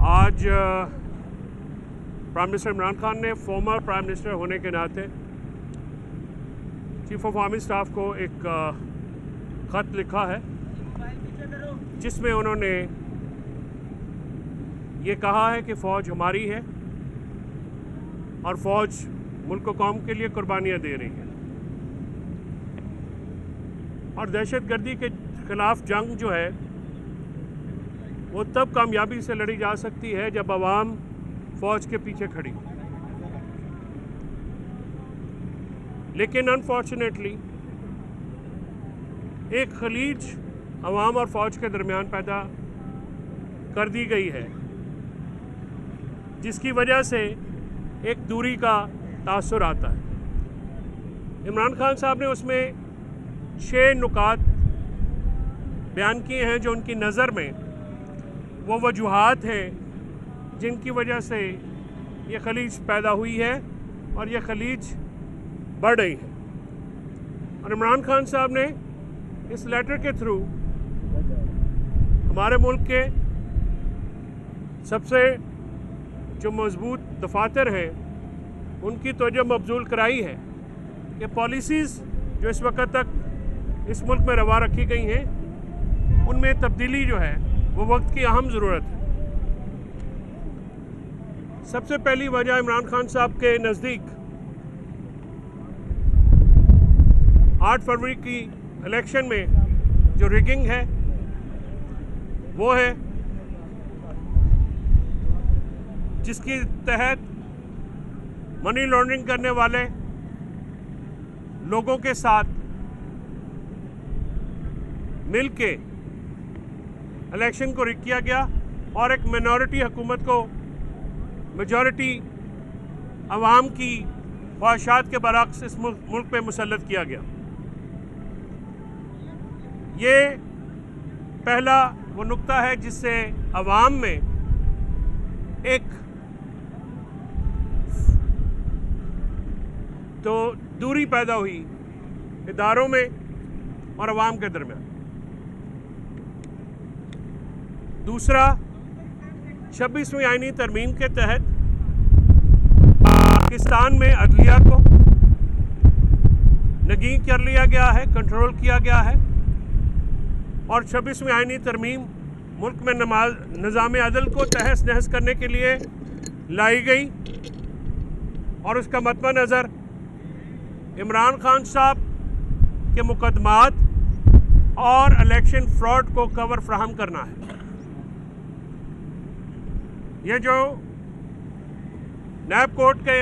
आज prime minister Imran Khan ने former prime minister होने के नाते चीफ ऑफ आर्मी स्टाफ को एक ख़त लिखा है जिसमें उन्होंने ये कहा है कि फ़ौज हमारी है और फ़ौज मुल्क व कौम के लिए कुर्बानियाँ दे रही है और दहशतगर्दी के ख़िलाफ़ जंग जो है वो तब कामयाबी से लड़ी जा सकती है जब आवाम फ़ौज के पीछे खड़ी हो। लेकिन अनफॉर्चुनेटली एक खलीज आवाम और फ़ौज के दरमियान पैदा कर दी गई है जिसकी वजह से एक दूरी का तासुर आता है। इमरान खान साहब ने उसमें 6 नुकात बयान किए हैं जो उनकी नज़र में वो वजूहात हैं जिनकी वजह से ये खलीज पैदा हुई है और ये खलीज बढ़ रही है। और इमरान खान साहब ने इस लेटर के थ्रू हमारे मुल्क के सबसे जो मजबूत दफातर हैं उनकी तवज्जो मबजूल कराई है कि पॉलिसीज़ जो इस वक्त तक इस मुल्क में रवा रखी गई हैं उनमें तब्दीली जो है वो वक्त की अहम ज़रूरत है। सबसे पहली वजह इमरान खान साहब के नज़दीक 8 फरवरी की इलेक्शन में जो रिगिंग है वो है जिसके तहत मनी लॉन्ड्रिंग करने वाले लोगों के साथ मिलके इलेक्शन को रिग किया गया और एक मिनॉरिटी हुकूमत को मेजॉरिटी अवाम की ख्वाहिशात के बरअक्स इस मुल्क पे मुसल्लत किया गया। ये पहला वो नुक्ता है जिससे अवाम में एक तो दूरी पैदा हुई इदारों में और अवाम के दरमियान। दूसरा 26वीं आईनी तरमीम के तहत पाकिस्तान में अदलिया को नगी कर लिया गया है, कंट्रोल किया गया है और 26वीं आईनी तरमीम मुल्क में निज़ाम अदल को तहस नहस करने के लिए लाई गई और उसका मद्दा नज़र इमरान खान साहब के मुकदमात और इलेक्शन फ्रॉड को कवर फ्राहम करना है। ये जो नैब कोर्ट के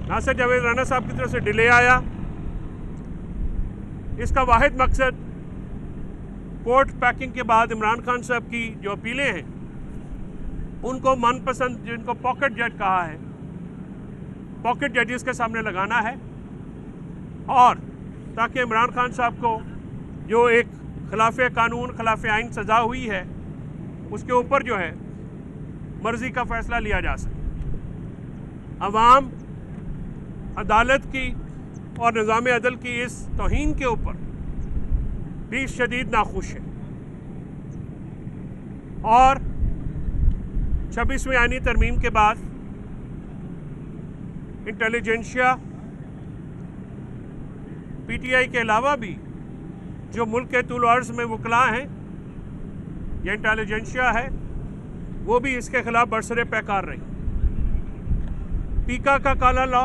नासिर जावेद राना साहब की तरफ से डिले आया, इसका वाहिद मकसद कोर्ट पैकिंग के बाद इमरान खान साहब की जो अपीलें हैं उनको मनपसंद जिनको पॉकेट जज कहा है, पॉकेट जजेस के सामने लगाना है और ताकि इमरान खान साहब को जो एक खिलाफ कानून खिलाफ आइन सज़ा हुई है उसके ऊपर जो है मर्जी का फैसला लिया जा सके। अवाम अदालत की और निज़ाम अदल की इस तौहीन के ऊपर भी शदीद नाखुश है और 26वीं आईनी तरमीम के बाद इंटेलिजेंशिया पीटीआई के अलावा भी जो मुल्क के तुल अर्ज़ में वकला हैं या इंटेलिजेंशिया है वो भी इसके खिलाफ बरसरे पैकार रही। पीका का काला लॉ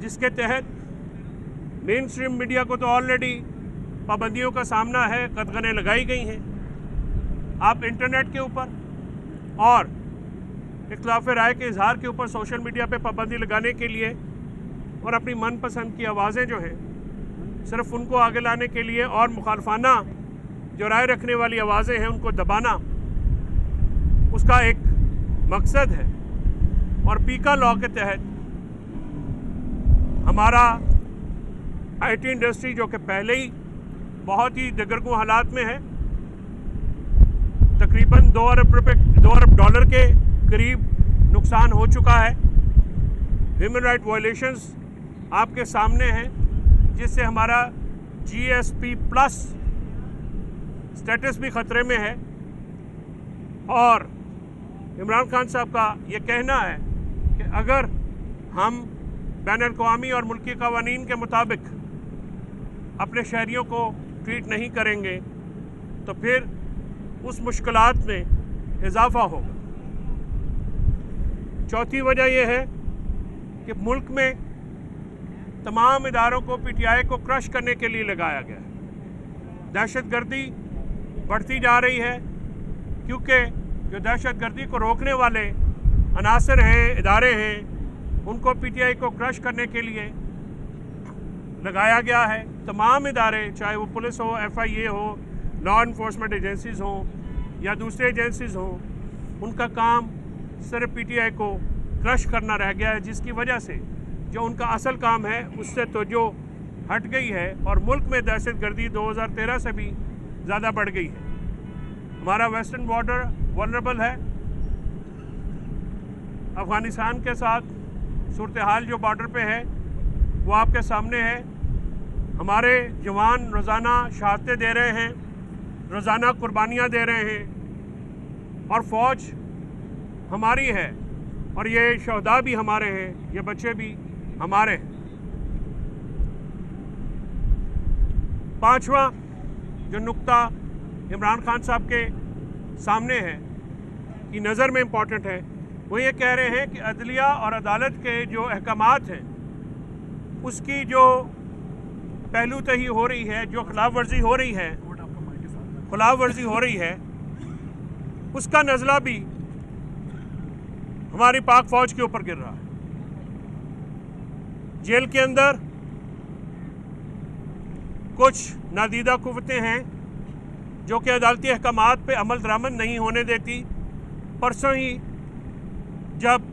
जिसके तहत मेन स्ट्रीम मीडिया को तो ऑलरेडी पाबंदियों का सामना है, कदगनें लगाई गई हैं। आप इंटरनेट के ऊपर और इख्तिलाफ राय के इजहार के ऊपर सोशल मीडिया पे पाबंदी लगाने के लिए और अपनी मनपसंद की आवाज़ें जो हैं सिर्फ उनको आगे लाने के लिए और मुखालफाना जो राय रखने वाली आवाज़ें हैं उनको दबाना उसका एक मकसद है। और पीका लॉ के तहत हमारा आईटी इंडस्ट्री जो कि पहले ही बहुत ही दगरगू हालात में है, तकरीबन 2 अरब डॉलर के करीब नुकसान हो चुका है। ह्यूमन राइट वायलेशंस आपके सामने हैं जिससे हमारा GSP प्लस स्टेटस भी ख़तरे में है और इमरान खान साहब का ये कहना है कि अगर हम बैनुल-अक़वामी और मुल्की क़वानीन के मुताबिक अपने शहरियों को ट्रीट नहीं करेंगे तो फिर उस मुश्किलात में इजाफा होगा। चौथी वजह यह है कि मुल्क में तमाम इदारों को PTI को क्रश करने के लिए लगाया गया है। दहशतगर्दी बढ़ती जा रही है क्योंकि जो दहशतगर्दी को रोकने वाले अनासर हैं, इदारे हैं, उनको PTI को क्रश करने के लिए लगाया गया है। तमाम इदारे, चाहे वो पुलिस हो, FIA हो, लॉ इन्फोर्समेंट एजेंसीज़ हों या दूसरे एजेंसीज़ हों, उनका काम सिर्फ PTI को क्रश करना रह गया है, जिसकी वजह से जो उनका असल काम है उससे तो जो हट गई है और मुल्क में दहशतगर्दी 2013 से भी ज़्यादा बढ़ गई है। हमारा वेस्टर्न बॉर्डर वल्नरेबल है। अफ़गानिस्तान के साथ सूरत हाल जो बॉर्डर पे है वो आपके सामने है। हमारे जवान रोज़ाना शहादतें दे रहे हैं, रोज़ाना कुर्बानियाँ दे रहे हैं और फ़ौज हमारी है और ये शहदा भी हमारे हैं, ये बच्चे भी हमारे हैं। पांचवा जो नुक्ता इमरान खान साहब के सामने है कि नज़र में इम्पॉर्टेंट है, वो ये कह रहे हैं कि अदलिया और अदालत के जो अहकामात हैं उसकी जो पहलू तही हो रही है, जो खिलाफ वर्जी हो रही है, उसका नज़ला भी हमारी पाक फौज के ऊपर गिर रहा है। जेल के अंदर कुछ नादीदा कुव्वतें हैं जो कि अदालती अहकामात पे अमल दरामद नहीं होने देती। परसों ही जब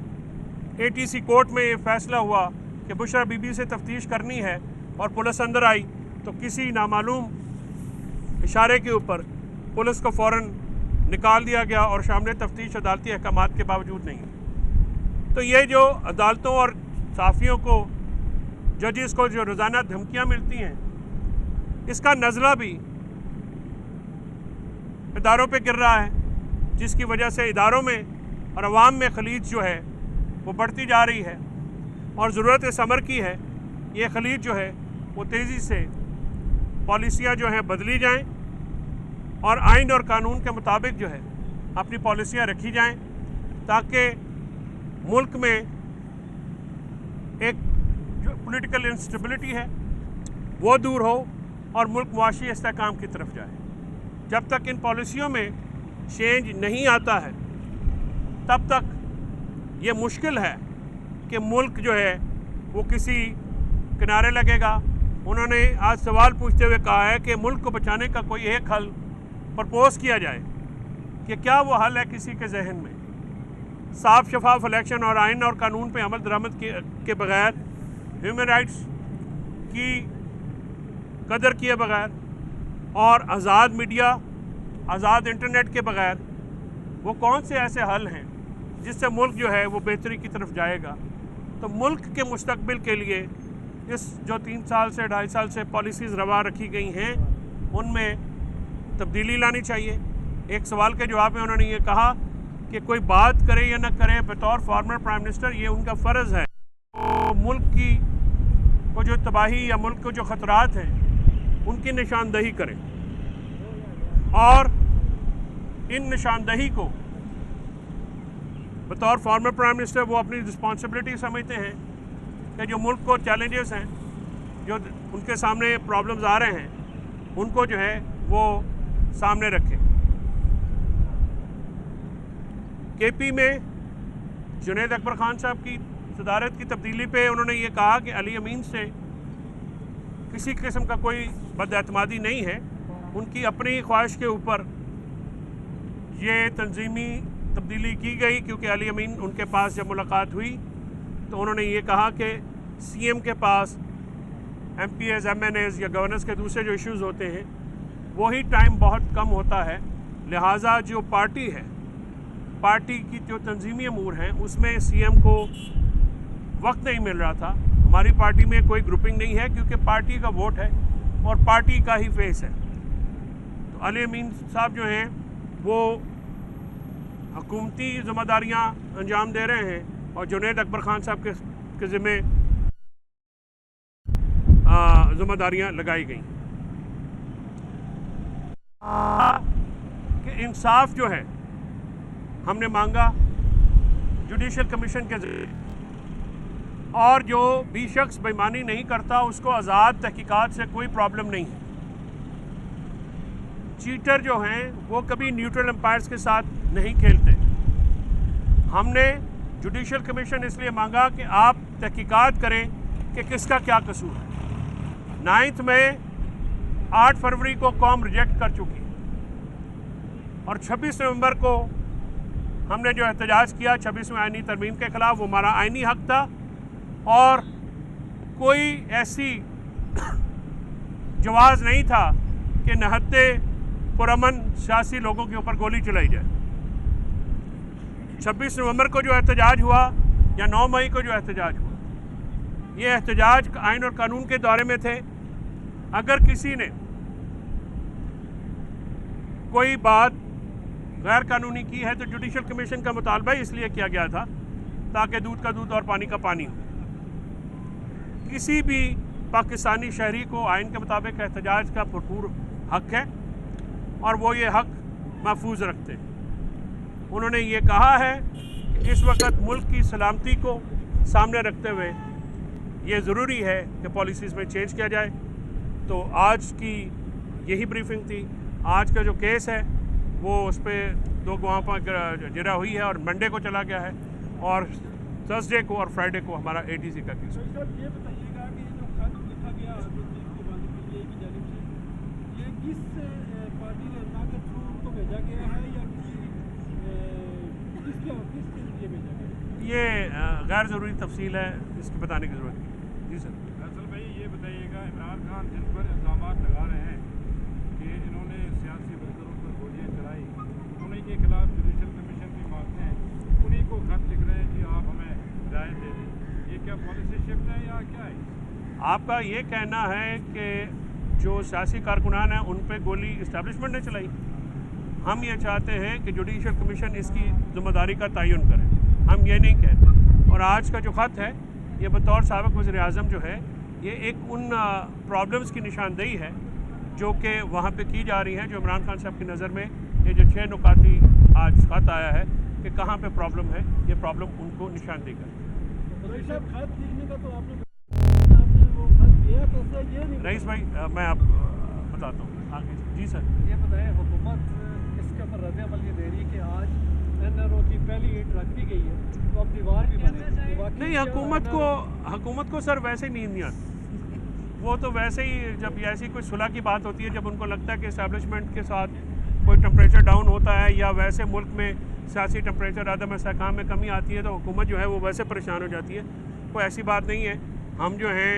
ATC कोर्ट में ये फैसला हुआ कि बुशरा बीबी से तफ्तीश करनी है और पुलिस अंदर आई तो किसी नामालूम इशारे के ऊपर पुलिस को फ़ौरन निकाल दिया गया और शामिल तफ्तीश अदालती अहकामात के बावजूद नहीं। तो ये जो अदालतों और साफ़ियों को, जजेस को जो रोज़ाना धमकियाँ मिलती हैं, इसका नज़ला भी इदारों पे गिर रहा है, जिसकी वजह से इदारों में और अवाम में खलीज जो है वो बढ़ती जा रही है और ज़रूरत इस अमर की है ये खलीज जो है वो तेज़ी से पॉलिसियाँ जो हैं बदली जाएं और आइन और कानून के मुताबिक जो है अपनी पॉलिसियाँ रखी जाएं ताकि मुल्क में एक जो पॉलिटिकल इंस्टेबिलिटी है वो दूर हो और मुल्क मुआशी इस्तेहकाम की तरफ जाए। जब तक इन पॉलिसियों में चेंज नहीं आता है तब तक ये मुश्किल है कि मुल्क जो है वो किसी किनारे लगेगा। उन्होंने आज सवाल पूछते हुए कहा है कि मुल्क को बचाने का कोई एक हल प्रपोज़ किया जाए कि क्या वो हल है किसी के जहन में। साफ शफाफ इलेक्शन और आइन और कानून पे अमल दरामद के बगैर, ह्यूमन राइट्स की कदर किए बगैर और आज़ाद मीडिया, आज़ाद इंटरनेट के बगैर वो कौन से ऐसे हल हैं जिससे मुल्क जो है वो बेहतरी की तरफ जाएगा। तो मुल्क के मुस्तकबिल के लिए इस जो 3 साल से 2.5 साल से पॉलिसीज़ रवा रखी गई हैं उनमें तब्दीली लानी चाहिए। एक सवाल के जवाब में उन्होंने ये कहा कि कोई बात करे या ना करे, बतौर फॉर्मर प्राइम मिनिस्टर ये उनका फ़र्ज़ है तो मुल्क की को जो तबाही या मुल्क को जो ख़तरात हैं उनकी निशानदही करें और इन निशानदही को बतौर फॉर्मर प्राइम मिनिस्टर वो अपनी रिस्पॉन्सिबिलिटी समझते हैं कि जो मुल्क को चैलेंजेस हैं, जो उनके सामने प्रॉब्लम्स आ रहे हैं, उनको जो है वो सामने रखें। KP में जुनैद अकबर खान साहब की सदारत की तब्दीली पे उन्होंने ये कहा कि अली अमीन से किसी किस्म का कोई बदएतमादी नहीं है, उनकी अपनी ख्वाहिश के ऊपर ये तंजीमी तब्दीली की गई क्योंकि अली अमीन उनके पास जब मुलाकात हुई तो उन्होंने ये कहा कि CM के पास MPs, MNAs या गवर्नर्स के दूसरे जो इश्यूज़ होते हैं वही टाइम बहुत कम होता है, लिहाजा जो पार्टी है, पार्टी की जो तंजीमी अमूर हैं उसमें CM को वक्त नहीं मिल रहा था। हमारी पार्टी में कोई ग्रुपिंग नहीं है क्योंकि पार्टी का वोट है और पार्टी का ही फेस है। तो अली अमीन साहब जो हैं वो हुकूमती ज़िम्मेदारियाँ अंजाम दे रहे हैं और जुनैद अकबर खान साहब के ज़िम्मे ज़िम्मेदारियाँ लगाई गई कि इंसाफ जो है हमने मांगा जुडिशल कमीशन के ज़रिए, और जो भी शख्स बेईमानी नहीं करता उसको आज़ाद तहकीकात से कोई प्रॉब्लम नहीं है। चीटर जो हैं वो कभी न्यूट्रल एम्पायर्स के साथ नहीं खेलते। हमने जुडिशल कमीशन इसलिए मांगा कि आप तहकीकात करें कि किसका क्या कसूर है। 9 में 8 फरवरी को कौम रिजेक्ट कर चुकी है और 26 नवंबर को हमने जो एहतजाज किया 26वें आईनी तरमीम के ख़िलाफ़, वो हमारा आईनी हक था और कोई ऐसी जवाज़ नहीं था कि नहत्ते पुरअमन सियासी लोगों के ऊपर गोली चलाई जाए। 26 नवंबर को जो एहतजाज हुआ या 9 मई को जो एहतजाज हुआ, ये एहतजाज आइन और कानून के दौरे में थे। अगर किसी ने कोई बात गैर कानूनी की है तो जुडिशल कमीशन का मुतालबा इसलिए किया गया था ताकि दूध का दूध और पानी का पानी हो। किसी भी पाकिस्तानी शहरी को आइन के मुताबिक एहतजाज का भरपूर हक है और वो ये हक महफूज रखते हैं। उन्होंने ये कहा है कि इस वक्त मुल्क की सलामती को सामने रखते हुए ये ज़रूरी है कि पॉलिसीज़ में चेंज किया जाए। तो आज की यही ब्रीफिंग थी। आज का जो केस है वो उस पर 2 गवाहों पर जरा हुई है और मंडे को चला गया है और थर्सडे को और फ्राइडे को हमारा ATC का केस। ये बताइएगा कि जो खत लिखा गया ये किस पार्टी ने के थ्रू उनको भेजा गया है या किस के लिए भेजा गया? ये गैर ज़रूरी तफसील है, इसकी बताने की ज़रूरत नहीं। जी सर। फैसल भाई ये बताइएगा, इमरान खान जिन पर इल्ज़ाम लगा रहे हैं कि इन्होंने सियासी वर्करों पर गोलियाँ चलाई, उन्हीं के खिलाफ जुडिशल कमीशन भी मांगते हैं, उन्हीं को खत लिख रहे हैं कि आप हमें राय दे दें। ये क्या पॉलिसी शिफ्ट है या क्या है? आपका ये कहना है कि जो सियासी कारकुनान हैं उन पर गोली इस्टेब्लिशमेंट ने चलाई। हम ये चाहते हैं कि जुडिशल कमीशन इसकी ज़िम्मेदारी का तयन करे, हम ये नहीं कहते। और आज का जो ख़त है ये बतौर साबिक़ वज़ीर-ए-आज़म जो है ये एक उन प्रॉब्लम्स की निशानदेही है जो कि वहाँ पे की जा रही है, जो इमरान खान साहब की नज़र में ये जो 6 नुकाती आज ख़त आया है कि कहाँ पे प्रॉब्लम है, ये प्रॉब्लम उनको निशानदेही कर। खत लिखने का तो आपने वो खत किया कैसे, ये नहीं रईस भाई मैं आपको बताता हूँ आगे। जी सर। ये बताएं, हुकूमत इसके ऊपर रद्द-ए-अमल ये दे रही है कि आज NRO की पहली ईंट रख दी गई है तो अब दीवार भी बनेगी। नहीं, हुकूमत को सर वैसे ही नींद नहीं आती। वो तो वैसे ही जब ऐसी कोई सुलह की बात होती है, जब उनको लगता है कि इस्टेब्लिशमेंट के साथ कोई टेम्परेचर डाउन होता है या वैसे मुल्क में सियासी टेम्परेचर आदम इस्तेहकाम में कमी आती है तो हुकूमत जो है वो वैसे परेशान हो जाती है। कोई ऐसी बात नहीं है। हम जो हैं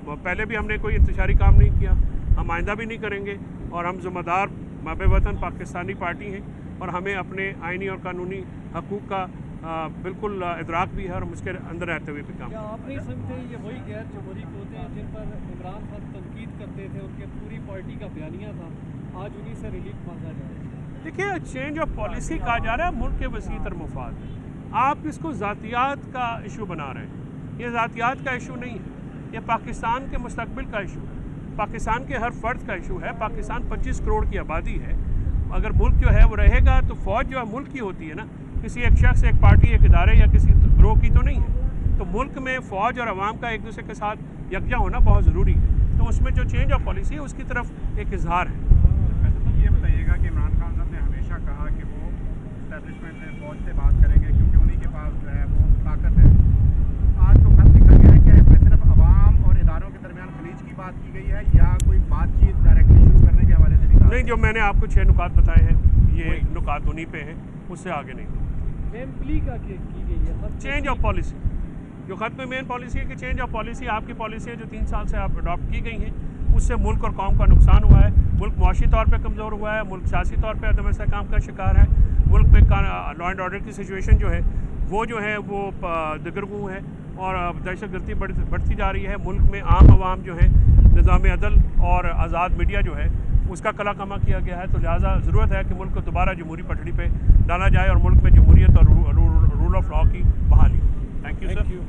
पहले भी हमने कोई इंतशारी काम नहीं किया, हम आइंदा भी नहीं करेंगे और हम ज़िम्मेदार माबे वतन पाकिस्तानी पार्टी हैं और हमें अपने आइनी और कानूनी हकूक़ का बिल्कुल इदराक भी है और उसके अंदर रहते हुए भी काम। क्या आप नहीं समझते ये वही गैर जमहूरी होते हैं जिन पर इमरान खान तनकीद करते थे, उनके पूरी पार्टी का बयानिया था, आज उन्हीं से रिलीफ मांगा जा रहा है? देखिए, चेंज ऑफ पॉलिसी कहा जा रहा है, मुल्क के वसी तर मफाद है। आप इसको ज़ातियात का इशू बना रहे हैं। ये ज़ातियात का इशू नहीं है, ये पाकिस्तान के मुस्तकबिल का इशू है, पाकिस्तान के हर फ़र्द का इशू है। पाकिस्तान 25 करोड़ की आबादी है। अगर मुल्क जो है वो रहेगा तो फ़ौज जो है मुल्क की होती है ना, किसी एक शख्स, एक पार्टी, एक इदारे या किसी ग्रोह की तो नहीं है। तो मुल्क में फ़ौज और अवाम का एक दूसरे के साथ यकजा होना बहुत ज़रूरी है। तो उसमें जो चेंज ऑफ पॉलिसी है उसकी तरफ एक इजहार है। ये बताइएगा कि इमरान खान साहब ने हमेशा कहा कि वो इस्टेब्लिशमेंट में फ़ौज से बात करेंगे क्योंकि उन्हीं के पास जो है वो ताकत है। आज जो खत लिखा गया है क्या इसमें सिर्फ अवाम और इदारों के दरमियान खलीज की बात की गई है या कोई बातचीत डायरेक्टली शुरू करने के हवाले से भी? नहीं, जो मैंने आपको 6 नुकात बताए हैं ये नुकात उन्हीं पे हैं, उससे आगे नहीं। मेन प्ली का की गई है चेंज ऑफ पॉलिसी, जो खत में मेन पॉलिसी है कि चेंज ऑफ पॉलिसी आपकी पॉलिसी है जो 3 साल से आप अडॉप्ट की गई हैं, उससे मुल्क और कौम का नुकसान हुआ है। मुल्क मुआशी तौर पे कमज़ोर हुआ है, मुल्क सियासी तौर पे अदम इस्तेहकाम का शिकार है, मुल्क में लॉ एंड ऑर्डर की सिचुएशन जो है वो दिगरगू है और दहशतगर्दी बढ़ती जा रही है। मुल्क में आम आवाम जो है निज़ाम अदल और आज़ाद मीडिया जो है उसका कलाकमा किया गया है। तो लिहाजा ज़रूरत है कि मुल्क को दोबारा जमहूरी पटड़ी पे डाला जाए और मुल्क में जमहूरियत और रूल ऑफ लॉ की बहाली। Thank you sir.